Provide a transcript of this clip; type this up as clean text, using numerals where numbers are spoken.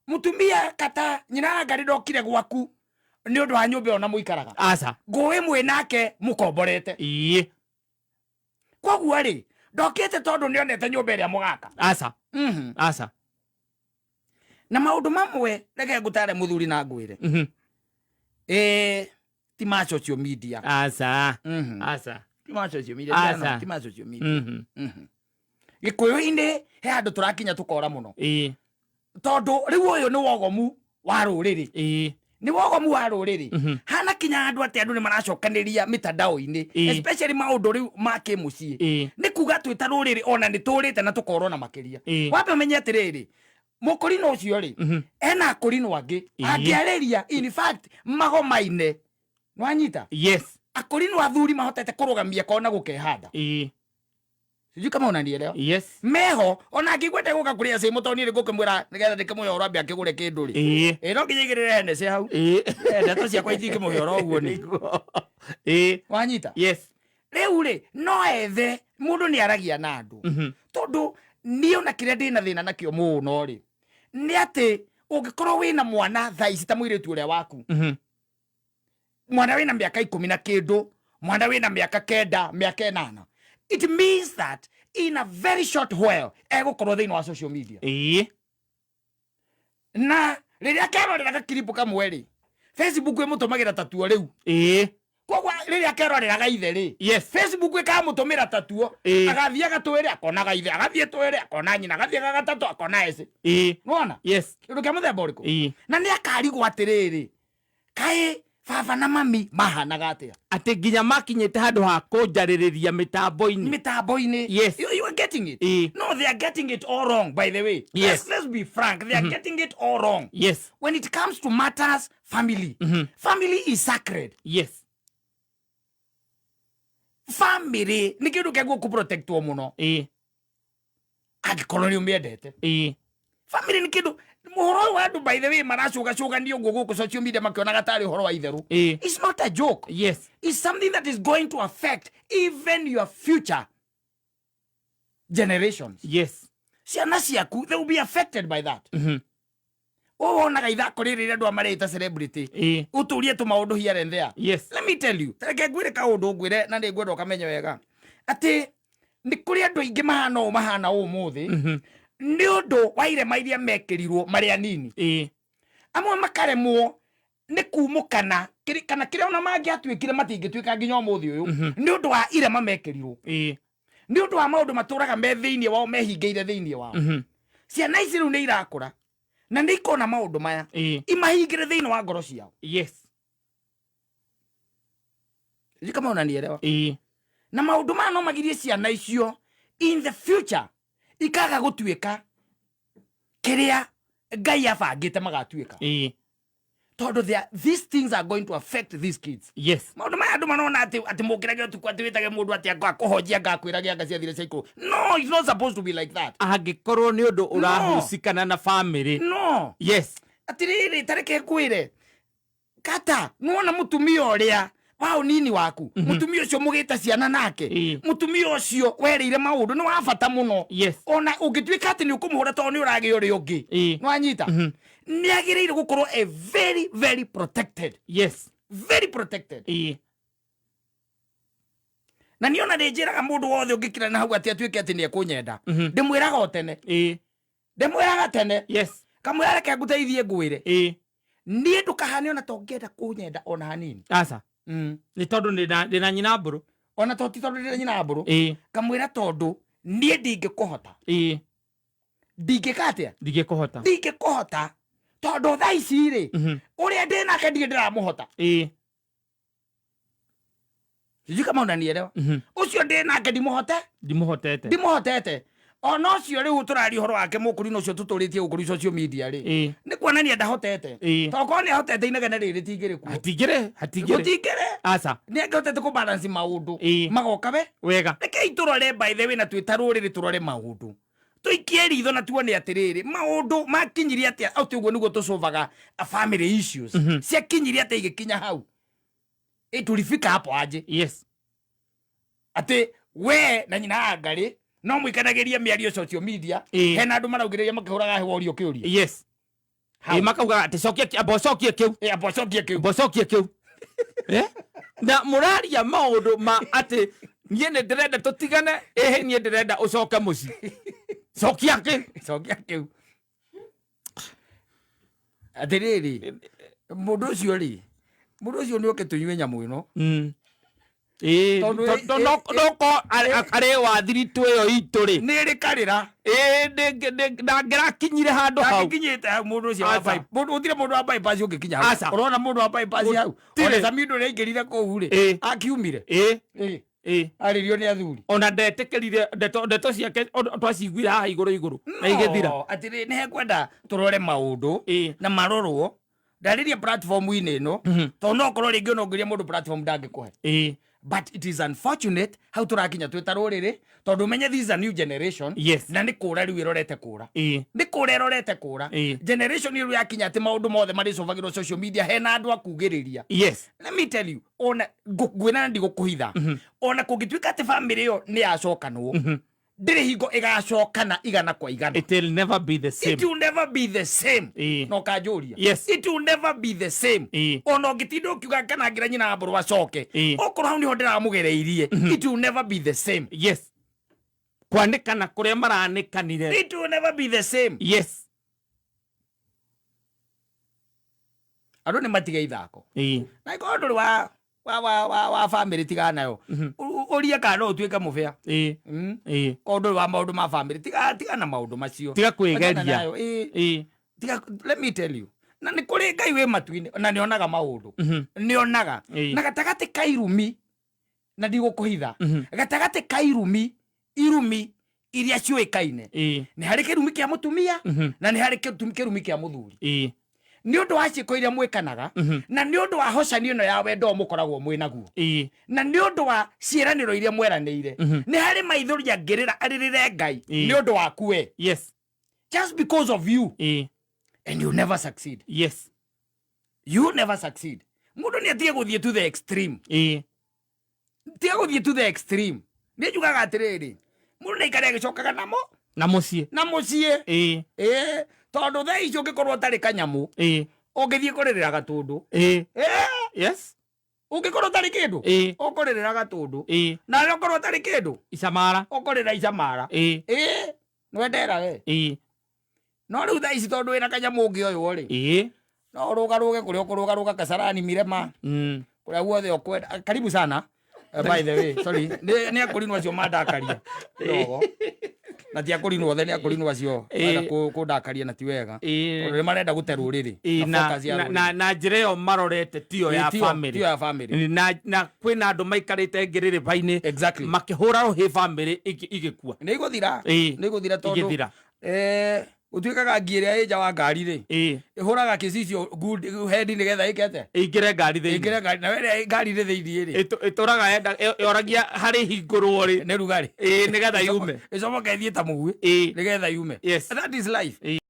mutumia kata nyina ngari ndokire gwaku ni undu wa nyumba ona muikaraga Asa. ngui mwe nake mukomborete Ii. koguo ri ndokite tondu ni onete nyumba iria mugaka Asa. Asa. na maundu mamwe reke ngutare muthuri na ngwire ti ma social media Asa. Asa. ti ma social media Asa. ti ma social media gikuyu-ini he andu turakinya tukora muno tondu riu uyu ni wogomu wa ruriri ni wogomu wa ruriri hana kinya andu ati andu ni maracokaniria mitandao-ini especially maundu riu ma kimucii ni kuga twita ruriri ona ni turite na tukorona makiria wambe menye atiriri mukurino ucio ri ena akurino angi angiariria in fact magoma-ine nwanyita yes akurino athuri mahotete kurugamia kona gukehanda sijui kama unanielewa yes meho ona ngigwete guka kuria cia mutoni ri ngukimwira nigetha ndikimuyora mbia kigure kindu ri no nginyigirire hene cia hau ndeto ciakwa itingimuyora uguo ni wanyita yes riu ri no ethe mundu ni aragia na andu tondu ni ona kiria ndina thina nakio muno ri ni ati ungikorwo wina mwana thaici ta muiritu uria waku mwana wina miaka 10 na kindu mwana wina miaka 9 miaka 8 it means that in a very short while egukorwo thiini wa social media na riria keroreraga kiripu kamwe ri Facebook imutumagira tatuo riu koguo riria keroreraga ithe ri yes Facebook ikamutumira tatuo agathie gatwire akonaga ithe agathie twire akona nyina agathie gatatu akona ese nona yes kindu kia muthemba uriku na ni akarigwo atiriri kai baba na mami mahanaga atia ati nginya makinyite handu ha kunjaririria mitambo-ini yes you are getting it no they are getting it all wrong by the way yes let's be frank they are getting it all wrong yes when it comes to matters family family is sacred yes family ni kindu kia gukuprotectwo muno angikorwo ni umiendete family ni kindu muhoro wa andu by the way maracuga ndio guku social media makiona gatari uhoro wa itheru it's not a joke yes it's something that is going to affect even your future generations yes ciana ciaku they will be affected by that wonaga ithako riri riria andu amarita celebrity uturie tu maundu here and there yes let me tell you tareke ngwire kaundu ngwire na ndi ngwenda ukamenye wega ati ni kuri andu ingi mahana umuthi ni undu wa irema iria mekirirwo mari anini amwe makaremwo ni kumukana kana kiria ona mangiatwikire matingitwika nginya umuthi uyu ni undu wa irema mekirirwo ni undu wa maundu maturaga me thiini wao mehingeire thiini wao ciana ici riu ni irakura na ni ikona maundu maya imahingire thiini wa ngoro ciao yes kama unanielewa na maundu maya no magirie ciana icio in the future ikaga gutwika kiria Ngai abangite magatwika tondu these things are going to affect these kids yes maundu maya andu manona ati mukirage utuku ati witage mundu ati akuhojia ngakwiragia anga ciathire ciaiko no it's not supposed to be like that angikorwo ni undu urahusikana na family no yes atiriri tareke kwire kata nuona mutumia uria wao nini waku mutumia ucio mugita ciana nake mutumia ucio werire maundu ni wa bata muno yes ona ungitwika ati ni ukumuhura to ni uragi uri ungi nwanyita ni agireire gukorwo a very very protected yes very protected na niona ndinjiraga mundu wothe ungikira na hau ati atwike ati ni ekunyenda ndimwiraga otene ndimwiraga tene yes kamwira reke nguteithie ngwire ni ndukahane ona tongenda kunyenda ona hanini asa ni tondu ndina nyina mburu ona to ti tondu ndina nyina mburu kamwira tondu nie ndingikuhota ndingikatia ndingikuhota tondu thaa ici ri uria ndinake ndige ndiramuhota sijui kama unanielewa ucio ndinake ndimuhotete ona ucio riu turari horo wake mukurino ucio tuturitie gukuri social media ri ni kuonania ndahotete toko ni ahotete inegene riri tigire ku hatigire asa ni angehotete ku balance maundu magoka we wega reke iturore by the way na twitarurire turore maundu tuikie ritho na tuone atiriri maundu makinyiria atia ati uguo niguo tucovaga family issues cia kinyiria atia igikinya hau tulifika hapo aje yes ati we na nyina ngari no mwikanagiria miario social media hena andu maraugiria makihuraga hewa urio kiuria yes makauga ati cokia abocokie kiu abocokie kiu na muraria maundu ma ati nie ne ndirenda tutigane nie ndirenda ucoke muci cokia kiu atiriri mundu ucio ni oke tunywe nyamu ino noko arä wa thiritå ä yo itå rä nä rä karä ndangärakinyire handå hau kinyä te må ndå å cio å tirä må ndå wa bypass å ngä kinya hau å rona må ndå wa bypass hau ona Samido nä aingä rire kå u rä akiumire arä rio nä athuri ona ndetä kä rire ndeto ciake twaciguire haha igå rå na igä thira atä rä nä hekwenda tå rore maå ndå na marorwo ndarä ria platform-inä ä no tondå no korwo rä ngä ona å ngä ria må ndå platform ndangä kå he but it is unfortunate hau tå rakinya twä ta rå rä rä tondå menye this is a new generation na nä kå ra rä u ä rorete kå ra nä kå ra ä rorete kå ra generation ä rä u yakinya atä maå ndå mothe marä cobagä rwo social media hena andå akugä rä ria let me tell you ona ngwä na ndigå kå hitha ona kå ngä tuä ka atä bamä rä ä yo nä yacokanwo ndiri hingo igacokana igana kwa igana. It will never be the same. It will never be the same. No kajuria. Yes. It will never be the same. Ono gitindo kiuga kana ngira nyina aburu wacoke. Okoro hau ni ho ndiramugereirie. It will never be the same. Yes. Kwandikana kuria maranikanire. It will never be the same. Yes. Ado ni matiga ithako. Na iko nduri wa family tigana yo. Uria kana utuika mufia. Kondo wa maundu ma family tiga na maundu macio. Tiga kwigeria. Tiga, let me tell you. Na ni kuri Ngai we matuine na ni onaga maundu. Ni onaga. Na gatagati kairumi na ndigukuhitha. Gatagati kairumi irumi iria ciuikaine. Ni hari kirumi kia mutumia na ni hari kirumi kia muthuri. Ni undu wa ciiko iria mwikanaga na ni undu wa hocanio no ya wendo mukoragwo mwinaguo na ni undu wa ciiraniro iria mweraniire ni hari maithuri angirira aririre Ngai ni undu waku we. Yes. Just because of you and you never succeed. Yes. You never succeed. Mundu ni atie guthie to the extreme. Tie guthie to the extreme. Ni jugaga atiriri mundu ni ikare gicokaga na mucie tondu thaa icio ngikorwo tari kanyamu ungithie kuririra gatundu yes ungikorwo tari kindu ukuririra gatundu na rio korwo tari kindu icamara ukurira icamara nwendera we no riu thaa ici tondu wina kanyamu ungi uyu ri no rugaruge kuria ukurugaruga Kasarani Mirema kuria guothe ukwenda. Karibu sana. By the way, sorry, ni akurinwa cio mandakaria rogo na ti akurinwa othe ni akurinwa acio kundakaria na ti wega tondu ni marenda gute ruriri na njira iyo marorete tio ya family na kwina andu maikarite ngiririba-ini makihura ruhi family igikua ni iguthira tondu utuikaga ngiria ija wa ngari ri ihuraga kicicio good head ni getha ikete ingire ngari na were ngari ri thiini ri ituraga enda yoragia hari hingurwo ri ni rugari ni getha yume icomoke thie ta mugwi ni getha yume. That is life.